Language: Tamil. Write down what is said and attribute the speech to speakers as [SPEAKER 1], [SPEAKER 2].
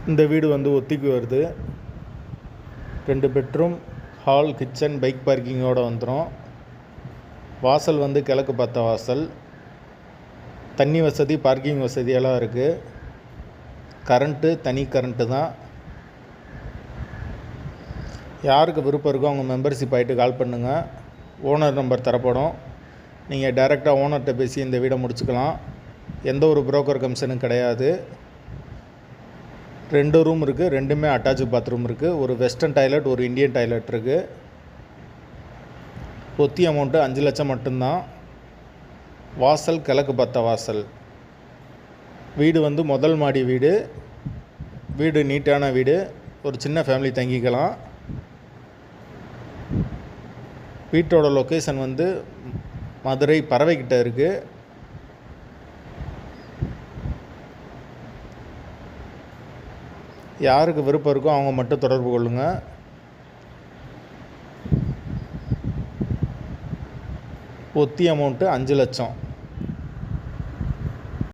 [SPEAKER 1] இந்த வீடு வந்து ஒத்திக்கு வருது. 2 பெட்ரூம், ஹால், கிச்சன், பைக் பார்க்கிங்கோடு வந்துடும். வாசல் வந்து கிழக்கு பார்த்த வாசல். தண்ணி வசதி, பார்க்கிங் வசதியெல்லாம் இருக்குது. கரண்ட்டு தனி கரண்ட்டு தான். யாருக்கு விருப்பம் இருக்கோ அவங்க மெம்பர்ஷிப் ஆகிட்டு கால் பண்ணுங்கள். ஓனர் நம்பர் தரப்படும். நீங்கள் டைரெக்டாக ஓனர்கிட்ட பேசி இந்த வீடை முடிச்சுக்கலாம். எந்த ஒரு புரோக்கர் கமிஷனும் கிடையாது. 2 ரூம் இருக்குது. 2மே அட்டாச்சு பாத்ரூம் இருக்குது. ஒரு வெஸ்டர்ன் டாய்லெட், ஒரு இந்தியன் டாய்லெட் இருக்குது. ஒத்தி அமௌண்ட்டு 5 லட்சம் மட்டும்தான். வாசல் கிழக்கு பார்த்த வாசல். வீடு வந்து முதல் மாடி வீடு. வீடு நீட்டான வீடு. ஒரு சின்ன ஃபேமிலி தங்கிக்கலாம். வீட்டோட லொக்கேஷன் வந்து மதுரை பறவைக்கிட்ட இருக்குது. யாருக்கு விருப்பம் இருக்கோ அவங்க மட்டும் தொடர்பு கொள்ளுங்கள். ஒத்தி அமௌண்ட்டு 5 லட்சம்.